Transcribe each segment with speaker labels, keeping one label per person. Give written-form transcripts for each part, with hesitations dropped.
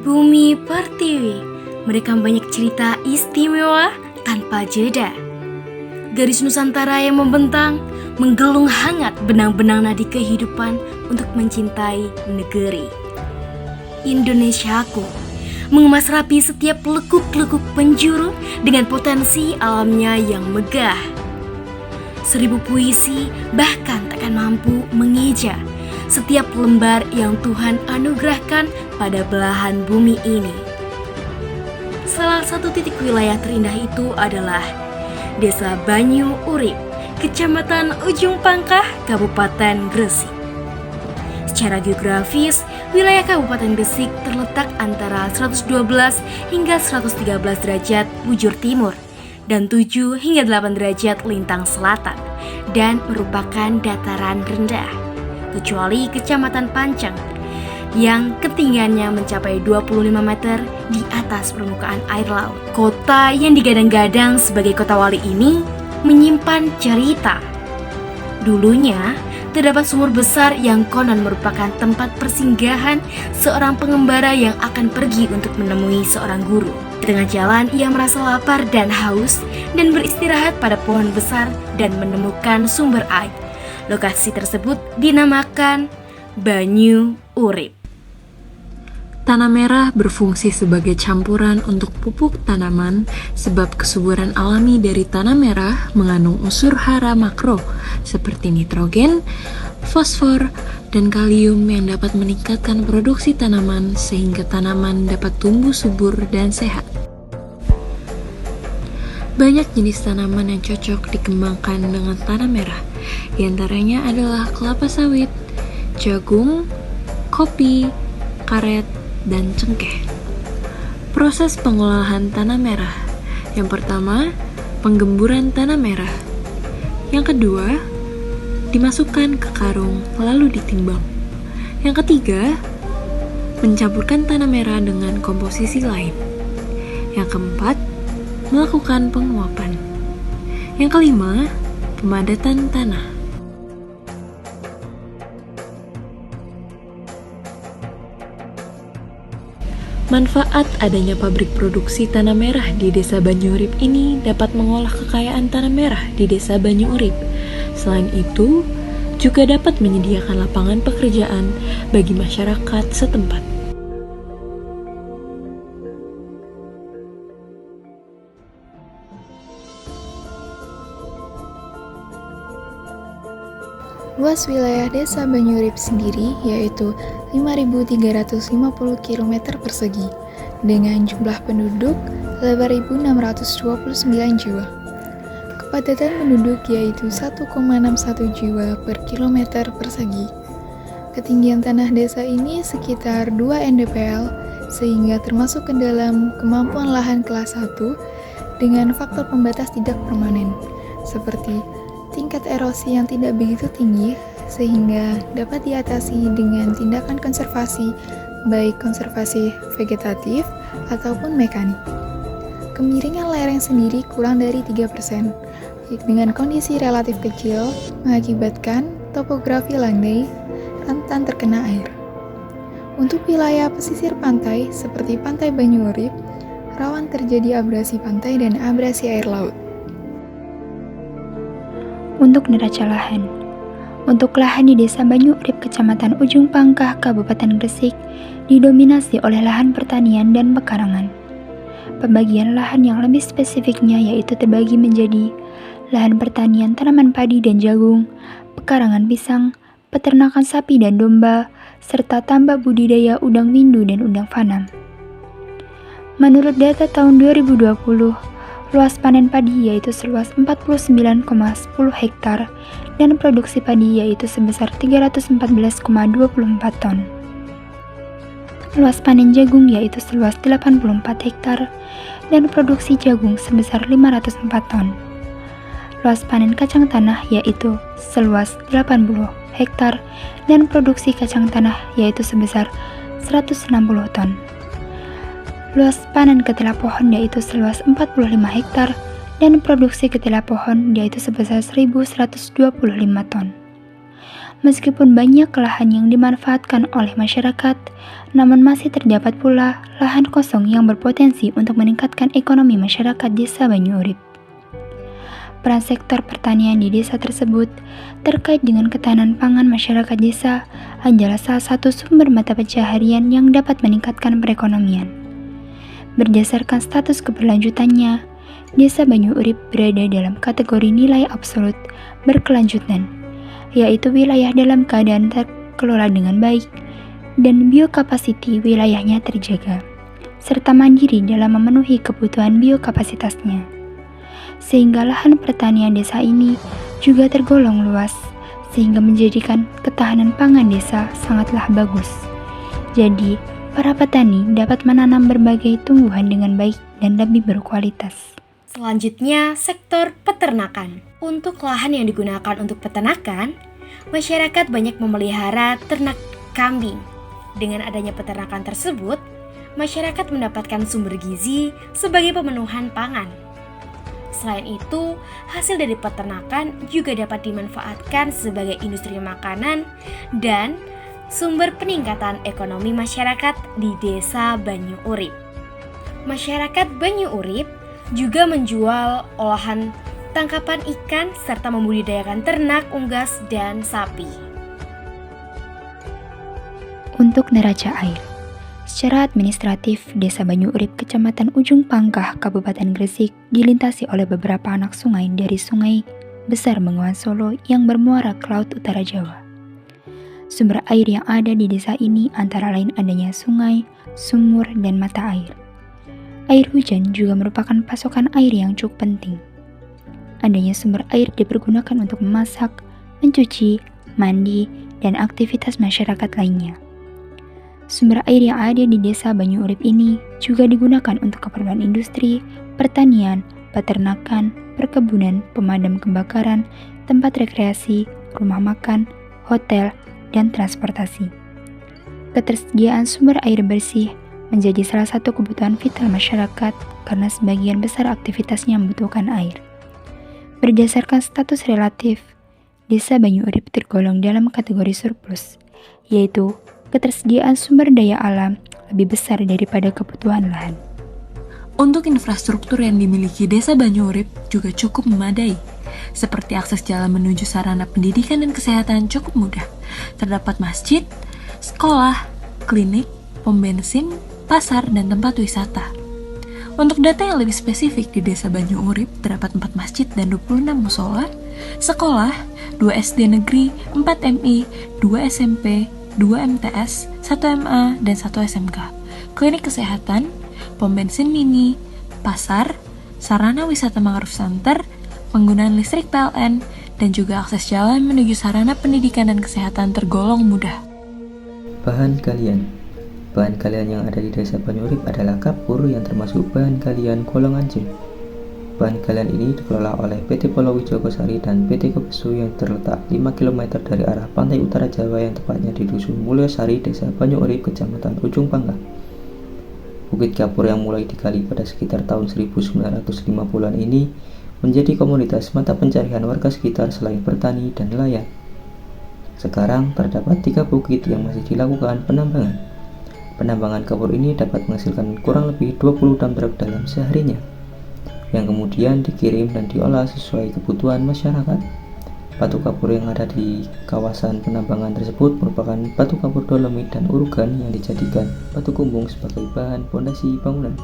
Speaker 1: Bumi Pertiwi merekam banyak cerita istimewa tanpa jeda. Garis Nusantara yang membentang, menggelung hangat benang-benang nadi kehidupan untuk mencintai negeri. Indonesiaku mengemas rapi setiap lekuk-lekuk penjuru dengan potensi alamnya yang megah. 1000 puisi bahkan takkan mampu mengeja setiap lembar yang Tuhan anugerahkan pada belahan bumi ini. Salah satu titik wilayah terindah itu adalah Desa Banyu Urip, Kecamatan Ujung Pangkah, Kabupaten Gresik. Secara geografis, wilayah Kabupaten Gresik terletak antara 112 hingga 113 derajat bujur timur dan 7 hingga 8 derajat lintang selatan dan merupakan dataran rendah, kecuali Kecamatan Panceng yang ketinggiannya mencapai 25 meter di atas permukaan air laut. Kota yang digadang-gadang sebagai kota wali ini menyimpan cerita. Dulunya, terdapat sumur besar yang konon merupakan tempat persinggahan seorang pengembara yang akan pergi untuk menemui seorang guru. Di tengah jalan, ia merasa lapar dan haus dan beristirahat pada pohon besar dan menemukan sumber air. Lokasi tersebut dinamakan Banyu Urip.
Speaker 2: Tanah merah berfungsi sebagai campuran untuk pupuk tanaman sebab kesuburan alami dari tanah merah mengandung unsur hara makro seperti nitrogen, fosfor, dan kalium yang dapat meningkatkan produksi tanaman sehingga tanaman dapat tumbuh subur dan sehat. Banyak jenis tanaman yang cocok dikembangkan dengan tanah merah. Di antaranya adalah kelapa sawit, jagung, kopi, karet, dan cengkeh. Proses pengolahan tanah merah. Yang pertama, penggemburan tanah merah. Yang kedua, dimasukkan ke karung lalu ditimbang. Yang ketiga, mencampurkan tanah merah dengan komposisi lain. Yang keempat, melakukan penguapan. Yang kelima, pemadatan tanah. Manfaat adanya pabrik produksi tanah merah di Desa Banyu Urip ini dapat mengolah kekayaan tanah merah di Desa Banyu Urip. Selain itu, juga dapat menyediakan lapangan pekerjaan bagi masyarakat setempat.
Speaker 3: Luas wilayah Desa Banyu Urip sendiri yaitu 5.350 km persegi dengan jumlah penduduk 8.629 jiwa. Kepadatan penduduk yaitu 1,61 jiwa per kilometer persegi. Ketinggian tanah desa ini sekitar 2 ndpl sehingga termasuk ke dalam kemampuan lahan kelas 1 dengan faktor pembatas tidak permanen seperti tingkat erosi yang tidak begitu tinggi sehingga dapat diatasi dengan tindakan konservasi baik konservasi vegetatif ataupun mekanik. Kemiringan lereng sendiri kurang dari 3% dengan kondisi relatif kecil mengakibatkan topografi landai rentan terkena air. Untuk wilayah pesisir pantai seperti Pantai Banyu Urip rawan terjadi abrasi pantai dan abrasi air laut.
Speaker 4: Untuk neraca lahan. Untuk lahan di Desa Banyu Urip, Kecamatan Ujung Pangkah, Kabupaten Gresik, didominasi oleh lahan pertanian dan pekarangan. Pembagian lahan yang lebih spesifiknya yaitu terbagi menjadi lahan pertanian tanaman padi dan jagung, pekarangan pisang, peternakan sapi dan domba, serta tambak budidaya udang windu dan udang fanam. Menurut data tahun 2020, Luas panen padi yaitu seluas 49,10 hektar dan produksi padi yaitu sebesar 314,24 ton. Luas panen jagung yaitu seluas 84 hektar dan produksi jagung sebesar 504 ton. Luas panen kacang tanah yaitu seluas 80 hektar dan produksi kacang tanah yaitu sebesar 160 ton. Luas panen ketela pohon yaitu seluas 45 hektar dan produksi ketela pohon yaitu sebesar 1.125 ton. Meskipun banyak lahan yang dimanfaatkan oleh masyarakat, namun masih terdapat pula lahan kosong yang berpotensi untuk meningkatkan ekonomi masyarakat Desa Banyu Urip. Peran sektor pertanian di desa tersebut terkait dengan ketahanan pangan masyarakat desa adalah salah satu sumber mata pencaharian yang dapat meningkatkan perekonomian. Berdasarkan status keberlanjutannya, Desa Banyu Urip berada dalam kategori nilai absolut berkelanjutan, yaitu wilayah dalam keadaan terkelola dengan baik dan biokapasiti wilayahnya terjaga, serta mandiri dalam memenuhi kebutuhan biokapasitasnya. Sehingga lahan pertanian desa ini juga tergolong luas, sehingga menjadikan ketahanan pangan desa sangatlah bagus. Jadi, para petani dapat menanam berbagai tumbuhan dengan baik dan lebih berkualitas.
Speaker 1: Selanjutnya, sektor peternakan. Untuk lahan yang digunakan untuk peternakan, masyarakat banyak memelihara ternak kambing. Dengan adanya peternakan tersebut, masyarakat mendapatkan sumber gizi sebagai pemenuhan pangan. Selain itu, hasil dari peternakan juga dapat dimanfaatkan sebagai industri makanan dan sumber peningkatan ekonomi masyarakat di Desa Banyu Urip. Masyarakat Banyu Urip juga menjual olahan tangkapan ikan serta membudidayakan ternak, unggas, dan sapi.
Speaker 4: Untuk neraca air, secara administratif, Desa Banyu Urip, Kecamatan Ujung Pangkah, Kabupaten Gresik dilintasi oleh beberapa anak sungai dari Sungai Besar Bengawan Solo yang bermuara ke Laut Utara Jawa. Sumber air yang ada di desa ini antara lain adanya sungai, sumur, dan mata air. Air hujan juga merupakan pasokan air yang cukup penting. Adanya sumber air dipergunakan untuk memasak, mencuci, mandi, dan aktivitas masyarakat lainnya. Sumber air yang ada di Desa Banyu Urip ini juga digunakan untuk keperluan industri, pertanian, peternakan, perkebunan, pemadam kebakaran, tempat rekreasi, rumah makan, hotel, dan transportasi. Ketersediaan sumber air bersih menjadi salah satu kebutuhan vital masyarakat karena sebagian besar aktivitasnya membutuhkan air. Berdasarkan status relatif, Desa Banyu Urip tergolong dalam kategori surplus, yaitu ketersediaan sumber daya alam lebih besar daripada kebutuhan lahan.
Speaker 2: Untuk infrastruktur yang dimiliki Desa Banyu Urip juga cukup memadai, seperti akses jalan menuju sarana pendidikan dan kesehatan cukup mudah. Terdapat masjid, sekolah, klinik, pom bensin, pasar, dan tempat wisata. Untuk data yang lebih spesifik, di Desa Banyu Urip terdapat 4 masjid dan 26 musola, sekolah, 2 SD negeri, 4 MI, 2 SMP, 2 MTS, 1 MA, dan 1 SMK, klinik kesehatan, pom bensin mini, pasar, sarana wisata mangrove center, penggunaan listrik PLN, dan juga akses jalan menuju sarana pendidikan dan kesehatan tergolong mudah.
Speaker 5: Bahan galian. Bahan galian yang ada di Desa Banyu Urip adalah kapur yang termasuk bahan galian golongan C. Bahan galian ini dikelola oleh PT Polo Wijokosari dan PT Kopesu yang terletak 5 km dari arah pantai utara Jawa yang tepatnya di Dusun Mulyosari, Desa Banyu Urip, Kecamatan Ujung Pangkah. Bukit kapur yang mulai digali pada sekitar tahun 1950-an ini menjadi komoditas mata pencarian warga sekitar selain bertani dan nelayan. Sekarang terdapat 3 bukit yang masih dilakukan penambangan. Penambangan kapur ini dapat menghasilkan kurang lebih 20 dump truck dalam seharinya, yang kemudian dikirim dan diolah sesuai kebutuhan masyarakat. Batu kapur yang ada di kawasan penambangan tersebut merupakan batu kapur dolomit dan urugan yang dijadikan batu kumbung sebagai bahan pondasi bangunan.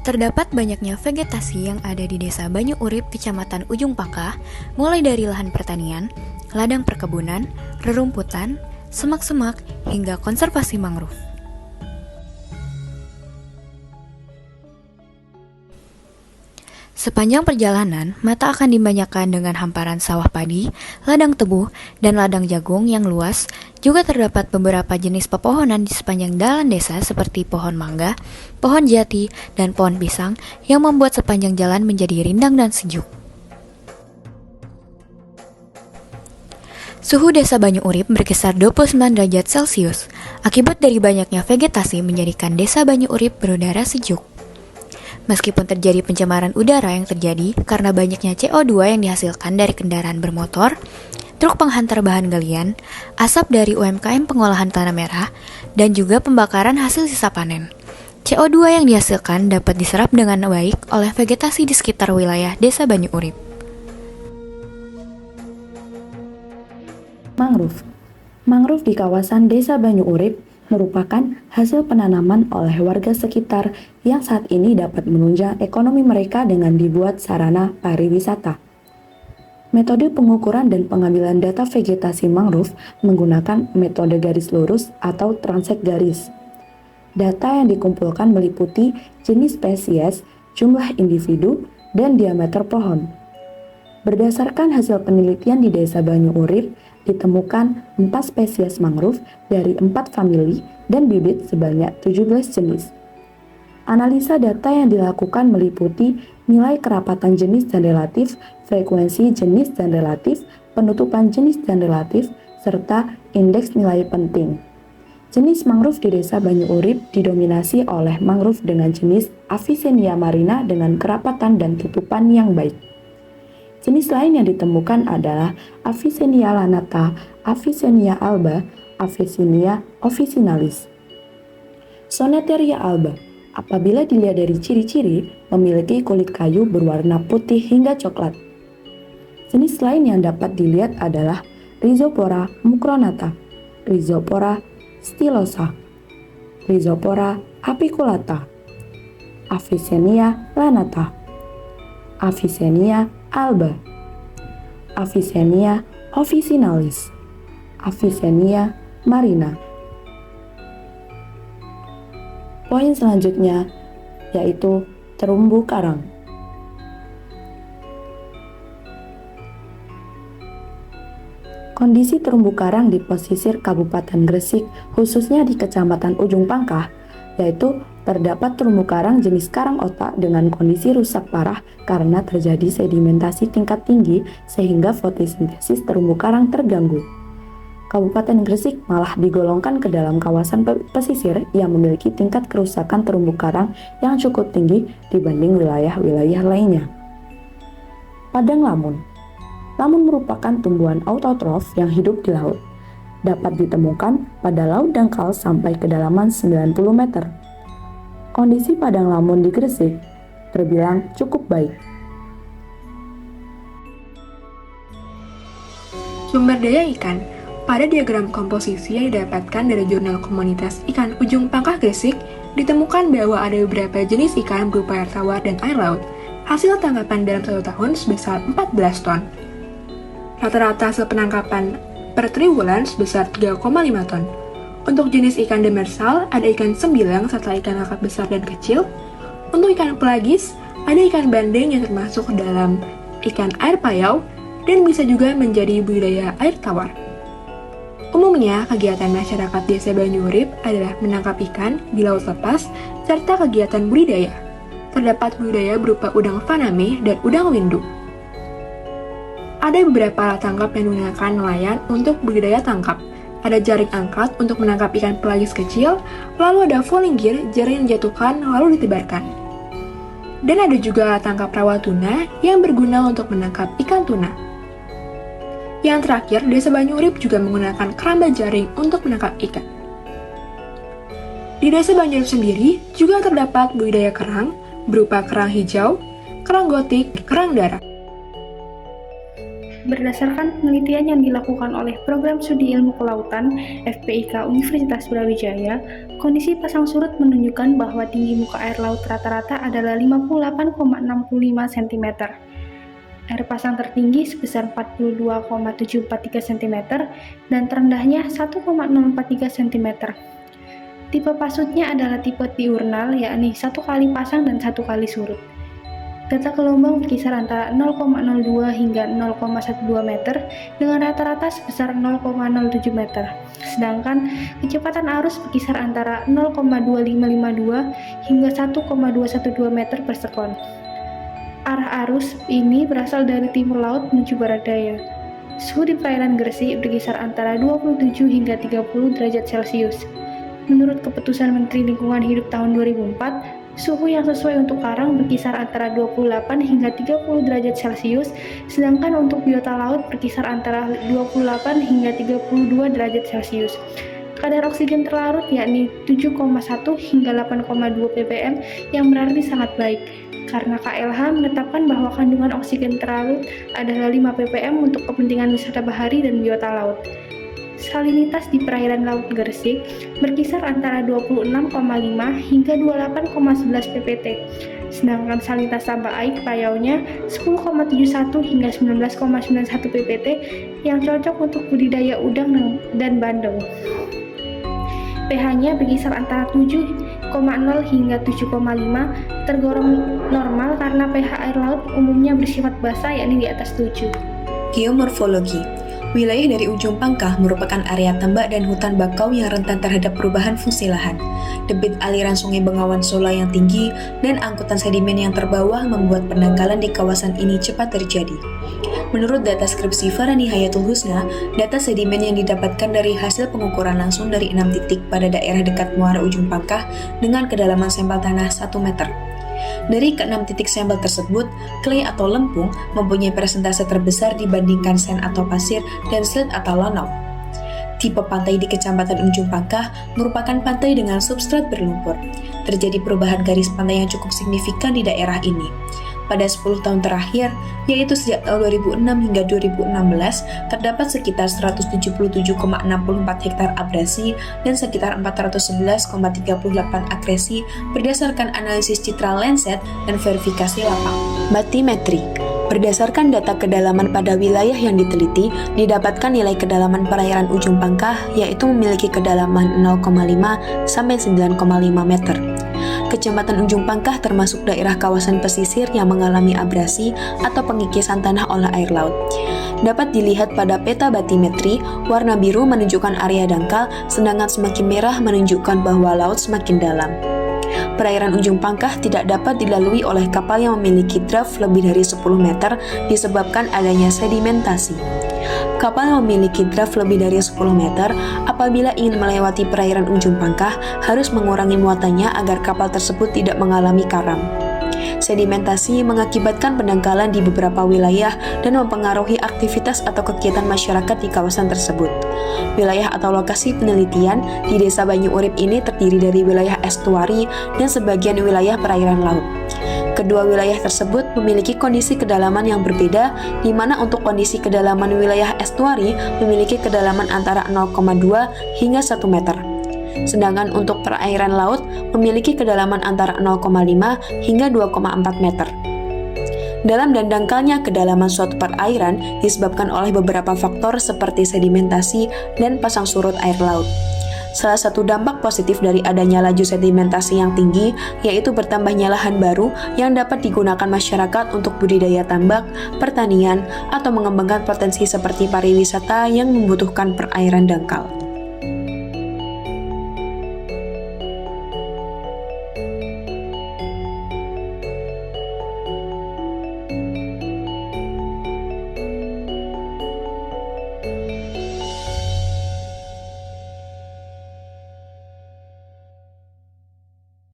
Speaker 6: Terdapat banyaknya vegetasi yang ada di Desa Banyu Urip, Kecamatan Ujung Pangkah, mulai dari lahan pertanian, ladang perkebunan, rerumputan, semak-semak, hingga konservasi mangrove. Sepanjang perjalanan, mata akan dibanyakan dengan hamparan sawah padi, ladang tebu, dan ladang jagung yang luas. Juga terdapat beberapa jenis pepohonan di sepanjang jalan desa seperti pohon mangga, pohon jati, dan pohon pisang yang membuat sepanjang jalan menjadi rindang dan sejuk. Suhu desa Banyu Urip berkisar 29 derajat Celcius. Akibat dari banyaknya vegetasi menjadikan desa Banyu Urip berudara sejuk. Meskipun terjadi pencemaran udara yang terjadi karena banyaknya CO2 yang dihasilkan dari kendaraan bermotor, truk penghantar bahan galian, asap dari UMKM pengolahan tanah merah, dan juga pembakaran hasil sisa panen. CO2 yang dihasilkan dapat diserap dengan baik oleh vegetasi di sekitar wilayah desa Banyu Urip.
Speaker 7: Mangrove. Mangrove di kawasan desa Banyu Urip merupakan hasil penanaman oleh warga sekitar yang saat ini dapat menunjang ekonomi mereka dengan dibuat sarana pariwisata. Metode pengukuran dan pengambilan data vegetasi mangrove menggunakan metode garis lurus atau transek garis. Data yang dikumpulkan meliputi jenis spesies, jumlah individu, dan diameter pohon. Berdasarkan hasil penelitian di desa Banyu Urip, ditemukan 4 spesies mangrove dari 4 famili dan bibit sebanyak 17 jenis. Analisa data yang dilakukan meliputi nilai kerapatan jenis dan relatif, frekuensi jenis dan relatif, penutupan jenis dan relatif, serta indeks nilai penting. Jenis mangrove di desa Banyu Urip didominasi oleh mangrove dengan jenis Avicennia marina dengan kerapatan dan tutupan yang baik. Jenis lain yang ditemukan adalah Avicennia lanata, Avicennia alba, Avicennia officinalis. Soneteria alba, apabila dilihat dari ciri-ciri, memiliki kulit kayu berwarna putih hingga coklat. Jenis lain yang dapat dilihat adalah Rhizopora mucronata, Rhizopora stylosa, Rhizopora apiculata, Avicennia lanata, Avicennia alba, Avicennia officinalis, Avicennia marina. Poin selanjutnya yaitu terumbu karang. Kondisi terumbu karang di pesisir Kabupaten Gresik, khususnya di Kecamatan Ujung Pangkah, yaitu terdapat terumbu karang jenis karang otak dengan kondisi rusak parah karena terjadi sedimentasi tingkat tinggi sehingga fotosintesis terumbu karang terganggu. Kabupaten Gresik malah digolongkan ke dalam kawasan pesisir yang memiliki tingkat kerusakan terumbu karang yang cukup tinggi dibanding wilayah-wilayah lainnya. Padang lamun. Lamun merupakan tumbuhan autotrof yang hidup di laut. Dapat ditemukan pada laut dangkal sampai kedalaman 90 meter. Kondisi padang lamun di Gresik terbilang cukup baik.
Speaker 2: Sumber daya ikan. Pada diagram komposisi yang didapatkan dari jurnal komunitas ikan Ujung Pangkah Gresik, ditemukan bahwa ada beberapa jenis ikan berupa air tawar dan air laut. Hasil tangkapan dalam 1 tahun sebesar 14 ton. Rata-rata hasil penangkapan per triwulan sebesar 3,5 ton. Untuk jenis ikan demersal, ada ikan sembilang serta ikan kakap besar dan kecil. Untuk ikan pelagis, ada ikan bandeng yang termasuk dalam ikan air payau dan bisa juga menjadi budidaya air tawar. Umumnya, kegiatan masyarakat desa Banyu Urip adalah menangkap ikan di laut lepas serta kegiatan budidaya. Terdapat budidaya berupa udang faname dan udang windu. Ada beberapa alat tangkap yang digunakan nelayan untuk budidaya tangkap. Ada jaring angkat untuk menangkap ikan pelagis kecil, lalu ada fouling gear, jaring yang dijatuhkan lalu ditebarkan. Dan ada juga alat tangkap rawa tuna yang berguna untuk menangkap ikan tuna. Yang terakhir, desa Banyu Urip juga menggunakan keramba jaring untuk menangkap ikan. Di desa Banyu Urip sendiri juga terdapat budidaya kerang berupa kerang hijau, kerang gotik, kerang darah.
Speaker 8: Berdasarkan penelitian yang dilakukan oleh Program Studi Ilmu Kelautan FPIK Universitas Brawijaya, kondisi pasang surut menunjukkan bahwa tinggi muka air laut rata-rata adalah 58,65 cm. Air pasang tertinggi sebesar 42,743 cm dan terendahnya 1,043 cm. Tipe pasutnya adalah tipe diurnal, yakni 1 kali pasang dan 1 kali surut. Data gelombang berkisar antara 0,02 hingga 0,12 meter dengan rata-rata sebesar 0,07 meter. Sedangkan kecepatan arus berkisar antara 0,2552 hingga 1,212 meter per sekon. Arah arus ini berasal dari timur laut menuju barat daya. Suhu di perairan Gresik berkisar antara 27 hingga 30 derajat Celcius. Menurut Keputusan Menteri Lingkungan Hidup tahun 2004, suhu yang sesuai untuk karang berkisar antara 28 hingga 30 derajat Celcius, sedangkan untuk biota laut berkisar antara 28 hingga 32 derajat Celcius. Kadar oksigen terlarut yakni 7,1 hingga 8,2 ppm yang berarti sangat baik, karena KLH menetapkan bahwa kandungan oksigen terlarut adalah 5 ppm untuk kepentingan wisata bahari dan biota laut. Salinitas di perairan Laut Gresik berkisar antara 26,5 hingga 28,11 ppt, sedangkan salinitas tambah air Payaunya 10,71 hingga 19,91 ppt yang cocok untuk budidaya udang dan bandeng. pH-nya berkisar antara 7,0 hingga 7,5, tergolong normal karena pH air laut umumnya bersifat basa yakni di atas 7.
Speaker 9: Geomorfologi. Wilayah dari ujung pangkah merupakan area tambak dan hutan bakau yang rentan terhadap perubahan fungsi lahan. Debit aliran sungai Bengawan Solo yang tinggi dan angkutan sedimen yang terbawah membuat pendangkalan di kawasan ini cepat terjadi. Menurut data skripsi Farani Hayatul Husna, data sedimen yang didapatkan dari hasil pengukuran langsung dari 6 titik pada daerah dekat muara ujung pangkah dengan kedalaman sampel tanah 1 meter. Dari ke-6 titik sampel tersebut, clay atau lempung mempunyai persentase terbesar dibandingkan sand atau pasir dan silt atau lanau. Tipe pantai di Kecamatan Ujung Pangkah merupakan pantai dengan substrat berlumpur. Terjadi perubahan garis pantai yang cukup signifikan di daerah ini. Pada 10 tahun terakhir, yaitu sejak tahun 2006 hingga 2016, terdapat sekitar 177,64 hektar abrasi dan sekitar 411,38 akresi berdasarkan analisis citra Landsat dan verifikasi lapang. Batimetri. Berdasarkan data kedalaman pada wilayah yang diteliti, didapatkan nilai kedalaman perairan ujung pangkah yaitu memiliki kedalaman 0,5 sampai 9,5 meter. Kecamatan Ujung Pangkah termasuk daerah kawasan pesisir yang mengalami abrasi atau pengikisan tanah oleh air laut. Dapat dilihat pada peta batimetri, warna biru menunjukkan area dangkal, sedangkan semakin merah menunjukkan bahwa laut semakin dalam. Perairan Ujung Pangkah tidak dapat dilalui oleh kapal yang memiliki draft lebih dari 10 meter disebabkan adanya sedimentasi. Kapal yang memiliki draft lebih dari 10 meter apabila ingin melewati perairan Ujung Pangkah harus mengurangi muatannya agar kapal tersebut tidak mengalami karam. Sedimentasi mengakibatkan pendangkalan di beberapa wilayah dan mempengaruhi aktivitas atau kegiatan masyarakat di kawasan tersebut. Wilayah atau lokasi penelitian di Desa Banyu Urip ini terdiri dari wilayah estuari dan sebagian wilayah perairan laut. Kedua wilayah tersebut memiliki kondisi kedalaman yang berbeda, di mana untuk kondisi kedalaman wilayah estuari memiliki kedalaman antara 0,2 hingga 1 meter. Sedangkan untuk perairan laut memiliki kedalaman antara 0,5 hingga 2,4 meter. Dalam dan dangkalnya kedalaman suatu perairan disebabkan oleh beberapa faktor seperti sedimentasi dan pasang surut air laut. Salah satu dampak positif dari adanya laju sedimentasi yang tinggi yaitu bertambahnya lahan baru yang dapat digunakan masyarakat untuk budidaya tambak, pertanian, atau mengembangkan potensi seperti pariwisata yang membutuhkan perairan dangkal.